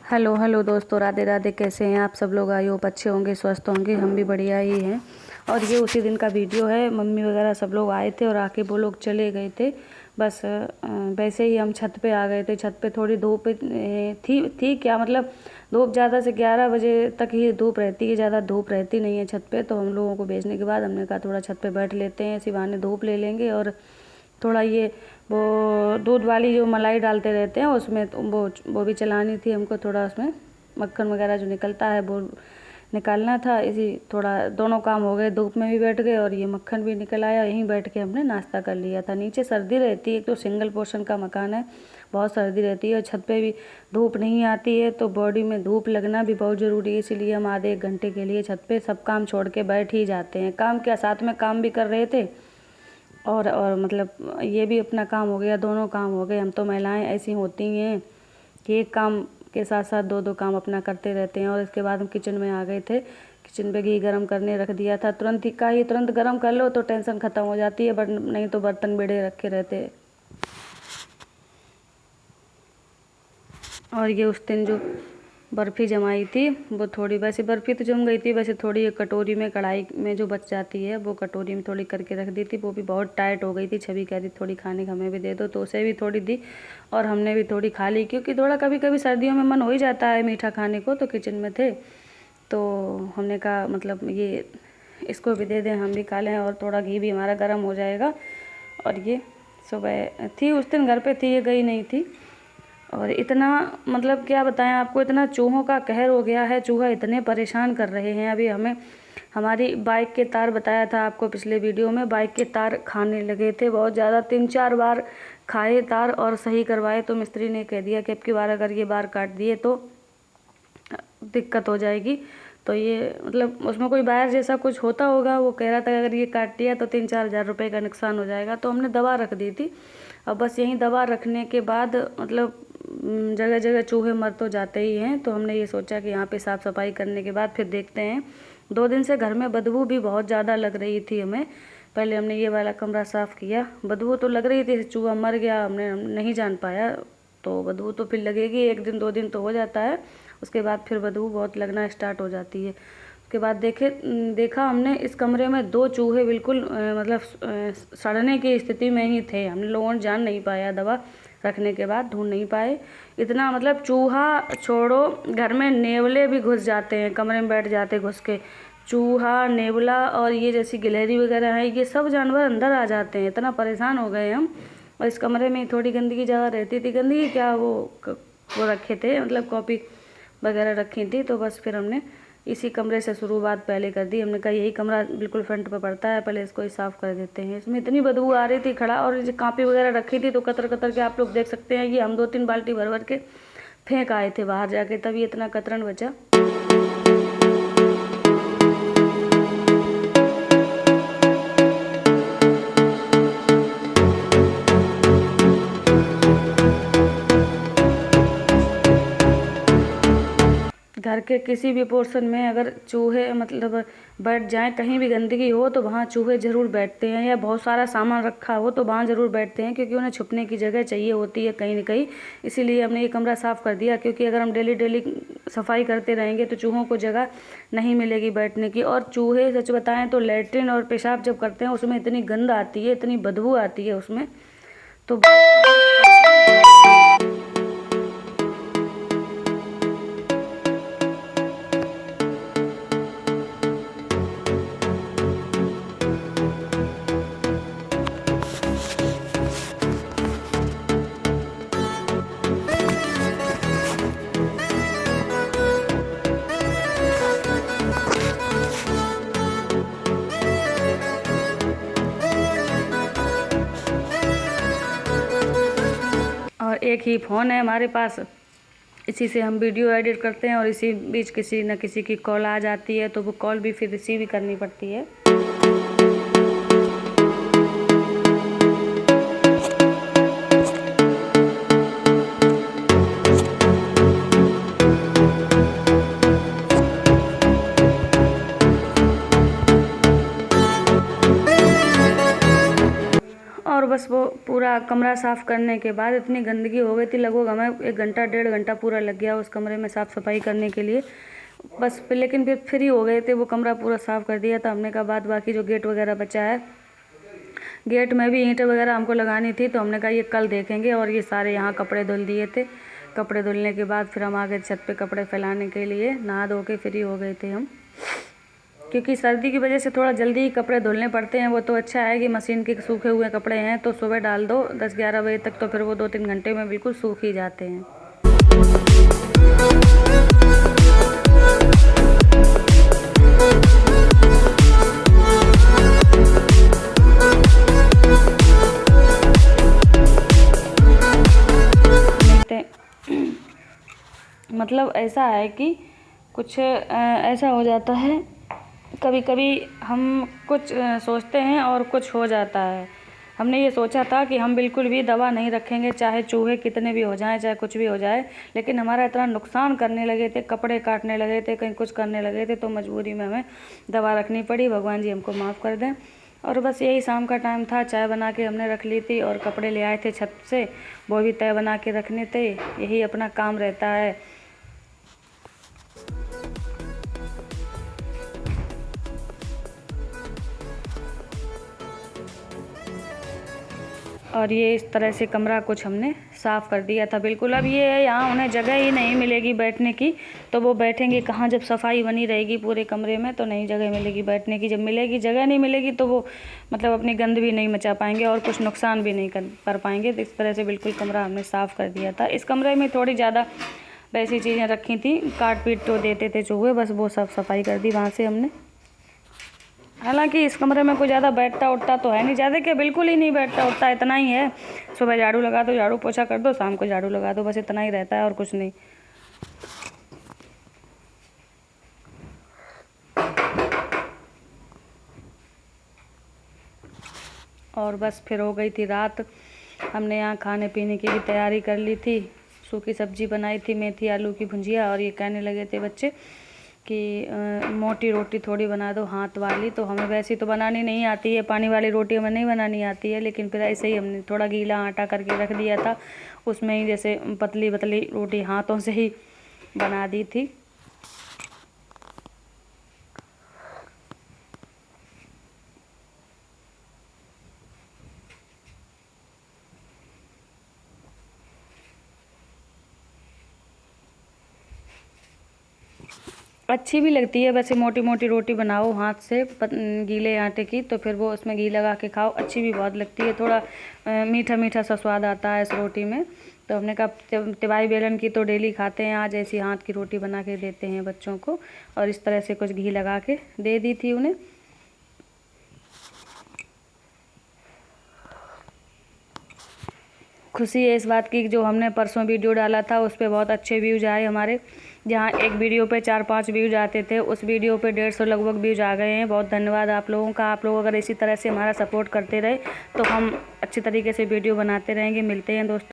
Hello hello दोस्तों, राधे राधे। कैसे हैं आप सब लोग? आई होप अच्छे होंगे, स्वस्थ होंगे। हम भी बढ़िया ही हैं। और ये उसी दिन का वीडियो है। मम्मी वगैरह सब लोग आए थे और आके वो लोग चले गए थे। बस वैसे ही हम छत पे आ गए थे। छत पे थोड़ी धूप थी क्या मतलब, धूप ज़्यादा से 11 बजे तक ही धूप रहती है, ज़्यादा धूप रहती नहीं है छत पे। तो हम लोगों को भेजने के बाद हमने कहा थोड़ा छत पे बैठ लेते हैं, इसी बहाने धूप ले लेंगे। और थोड़ा ये वो दूध वाली जो मलाई डालते रहते हैं उसमें, तो वो भी चलानी थी हमको। थोड़ा उसमें मक्खन वगैरह जो निकलता है वो निकालना था। इसी थोड़ा दोनों काम हो गए, धूप में भी बैठ गए और ये मक्खन भी निकल आया। यहीं बैठ के हमने नाश्ता कर लिया था। नीचे सर्दी रहती है, एक तो सिंगल पोर्शन का मकान है, बहुत सर्दी रहती है। और छत पे भी धूप नहीं आती है, तो बॉडी में धूप लगना भी बहुत ज़रूरी है। इसीलिए हम आधे एक घंटे के लिए छत पे सब काम छोड़ के बैठ ही जाते हैं। काम क्या, साथ में काम भी कर रहे थे और मतलब ये भी अपना काम हो गया, दोनों काम हो गए। हम तो महिलाएं ऐसी होती हैं कि एक काम के साथ साथ दो दो काम अपना करते रहते हैं। और इसके बाद हम किचन में आ गए थे। किचन पे घी गरम करने रख दिया था। तुरंत ही तुरंत गरम कर लो तो टेंशन ख़त्म हो जाती है, बट नहीं तो बर्तन बेड़े रखे रहते। और ये उस दिन जो बर्फ़ी जमाई थी वो थोड़ी, वैसे बर्फ़ी तो जम गई थी, वैसे थोड़ी एक कटोरी में, कढ़ाई में जो बच जाती है वो कटोरी में थोड़ी करके रख दी थी। वो भी बहुत टाइट हो गई थी। छवि कह रही थोड़ी खाने का हमें भी दे दो, तो उसे भी थोड़ी दी और हमने भी थोड़ी खा ली। क्योंकि थोड़ा कभी कभी सर्दियों में मन हो ही जाता है मीठा खाने को। तो किचन में थे तो हमने कहा मतलब ये इसको भी दे दें, हम भी खा लें और थोड़ा घी भी हमारा गर्म हो जाएगा। और ये सुबह थी, उस दिन घर पे थी, ये गई नहीं थी। और इतना मतलब क्या बताएं आपको, इतना चूहों का कहर हो गया है। चूहा इतने परेशान कर रहे हैं। अभी हमें हमारी बाइक के तार, बताया था आपको पिछले वीडियो में, बाइक के तार खाने लगे थे बहुत ज़्यादा। 3-4 बार खाए तार और सही करवाए तो मिस्त्री ने कह दिया कि अब की बार अगर ये बार काट दिए तो दिक्कत हो जाएगी। तो ये मतलब उसमें कोई वायर जैसा कुछ होता होगा। वो कह रहा था अगर ये काट दिया तो 3-4 हज़ार रुपये का नुकसान हो जाएगा। तो हमने दवा रख दी थी। अब बस यहीं दवा रखने के बाद मतलब जगह जगह चूहे मर तो जाते ही हैं। तो हमने ये सोचा कि यहाँ पे साफ़ सफाई करने के बाद फिर देखते हैं। 2 दिन से घर में बदबू भी बहुत ज़्यादा लग रही थी हमें। पहले हमने ये वाला कमरा साफ़ किया, बदबू तो लग रही थी, चूहा मर गया हमने नहीं जान पाया। तो बदबू तो फिर लगेगी, 1 दिन 2 दिन तो हो जाता है, उसके बाद फिर बदबू बहुत लगना स्टार्ट हो जाती है। उसके बाद देखा हमने इस कमरे में 2 चूहे बिल्कुल मतलब सड़ने की स्थिति में ही थे। हम लोगों ने जान नहीं पाया, दवा रखने के बाद ढूंढ नहीं पाए। इतना मतलब चूहा छोड़ो, घर में नेवले भी घुस जाते हैं, कमरे में बैठ जाते घुस के। चूहा, नेवला और ये जैसी गिलहरी वगैरह है, ये सब जानवर अंदर आ जाते हैं। इतना परेशान हो गए हम। और इस कमरे में थोड़ी गंदगी जगह रहती थी, गंदगी क्या, वो रखे थे मतलब कॉपी वगैरह रखी थी। तो बस फिर हमने इसी कमरे से शुरुआत पहले कर दी। हमने कहा यही कमरा बिल्कुल फ्रंट पर पड़ता है, पहले इसको ही साफ़ कर देते हैं। इसमें इतनी बदबू आ रही थी खड़ा, और जो कापी वगैरह रखी थी तो कतर कतर के आप लोग देख सकते हैं। ये हम 2-3 बाल्टी भर भर के फेंक आए थे बाहर जाके, तभी इतना कतरन बचा। घर के किसी भी पोर्शन में अगर चूहे मतलब बैठ जाएं, कहीं भी गंदगी हो तो वहाँ चूहे ज़रूर बैठते हैं। या बहुत सारा सामान रखा हो तो वहाँ ज़रूर बैठते हैं, क्योंकि उन्हें छुपने की जगह चाहिए होती है कहीं न कहीं। इसीलिए हमने ये कमरा साफ़ कर दिया, क्योंकि अगर हम डेली डेली सफाई करते रहेंगे तो चूहों को जगह नहीं मिलेगी बैठने की। और चूहे सच बताएँ तो लैट्रिन और पेशाब जब करते हैं उसमें इतनी गंध आती है, इतनी बदबू आती है उसमें, तो और एक ही फ़ोन है हमारे पास, इसी से हम वीडियो एडिट करते हैं। और इसी बीच किसी न किसी की कॉल आ जाती है तो वो कॉल भी फिर रिसीव ही करनी पड़ती है। और बस बस वो पूरा कमरा साफ़ करने के बाद इतनी गंदगी हो गई थी, लगभग हमें 1 घंटा 1.5 घंटा पूरा लग गया उस कमरे में साफ़ सफाई करने के लिए। बस लेकिन फिर फ्री हो गए थे, वो कमरा पूरा साफ़ कर दिया था हमने। कहा बाद बाकी जो गेट वगैरह बचा है, गेट में भी ईंटें वगैरह हमको लगानी थी, तो हमने कहा ये कल देखेंगे। और ये सारे यहाँ कपड़े धुल दिए थे। कपड़े धुलने के बाद फिर हम आ गए छत पे कपड़े फैलाने के लिए। नहा धो के फ्री हो गए थे हम, क्योंकि सर्दी की वजह से थोड़ा जल्दी ही कपड़े धुलने पड़ते हैं। वो तो अच्छा है कि मशीन के सूखे हुए कपड़े हैं तो सुबह डाल दो 10-11 बजे तक, तो फिर वो 2-3 घंटे में बिल्कुल सूख ही जाते हैं। मतलब ऐसा है कि कुछ ऐसा हो जाता है, कभी कभी हम कुछ सोचते हैं और कुछ हो जाता है। हमने ये सोचा था कि हम बिल्कुल भी दवा नहीं रखेंगे, चाहे चूहे कितने भी हो जाएं, चाहे कुछ भी हो जाए, लेकिन हमारा इतना नुकसान करने लगे थे, कपड़े काटने लगे थे, कहीं कुछ करने लगे थे, तो मजबूरी में हमें दवा रखनी पड़ी। भगवान जी हमको माफ़ कर दें। और बस यही शाम का टाइम था, चाय बना के हमने रख ली थी और कपड़े ले आए थे छत से, वो भी तय बना के रखने थे। यही अपना काम रहता है। और ये इस तरह से कमरा कुछ हमने साफ़ कर दिया था बिल्कुल। अब ये है, यहाँ उन्हें जगह ही नहीं मिलेगी बैठने की, तो वो बैठेंगे कहाँ? जब सफाई बनी रहेगी पूरे कमरे में तो नहीं जगह मिलेगी बैठने की। जब मिलेगी जगह नहीं मिलेगी तो वो मतलब अपनी गंद भी नहीं मचा पाएंगे और कुछ नुकसान भी नहीं कर पाएंगे। तो इस तरह से बिल्कुल कमरा हमने साफ़ कर दिया था। इस कमरे में थोड़ी ज़्यादा वैसी चीज़ें रखी थी, काट पीट तो देते थे चूहे, बस वो सब सफाई कर दी वहाँ से हमने। हालांकि इस कमरे में कोई ज़्यादा बैठता उठता तो है नहीं, ज़्यादा क्या बिल्कुल ही नहीं बैठता उठता, इतना ही है। सुबह झाड़ू लगा दो, झाड़ू पोछा कर दो, शाम को झाड़ू लगा दो, बस इतना ही रहता है और कुछ नहीं। और बस फिर हो गई थी रात। हमने यहाँ खाने पीने की भी तैयारी कर ली थी। सूखी सब्जी बनाई थी, मेथी आलू की भुजिया। और ये कहने लगे थे बच्चे कि मोटी रोटी थोड़ी बना दो हाथ वाली। तो हमें वैसे तो बनानी नहीं आती है, पानी वाली रोटी हमें नहीं बनानी आती है, लेकिन फिर ऐसे ही हमने थोड़ा गीला आटा करके रख दिया था, उसमें ही जैसे पतली पतली रोटी हाथों से ही बना दी थी। अच्छी भी लगती है वैसे, मोटी मोटी रोटी बनाओ हाथ से गीले आटे की, तो फिर वो उसमें घी लगा के खाओ, अच्छी भी बहुत लगती है। थोड़ा मीठा मीठा सा स्वाद आता है इस रोटी में। तो हमने कहा तिवाई बेलन की तो डेली खाते हैं, आज ऐसी हाथ की रोटी बना के देते हैं बच्चों को। और इस तरह से कुछ घी लगा के दे दी थी उन्हें। खुशी है इस बात की जो हमने परसों वीडियो डाला था उस पर बहुत अच्छे व्यूज़ आए हमारे। जहां एक वीडियो पे 4-5 व्यूज़ आते थे, उस वीडियो पे 150 लगभग व्यूज़ आ गए हैं। बहुत धन्यवाद आप लोगों का। आप लोग अगर इसी तरह से हमारा सपोर्ट करते रहे तो हम अच्छी तरीके से वीडियो बनाते रहेंगे। मिलते हैं दोस्तों।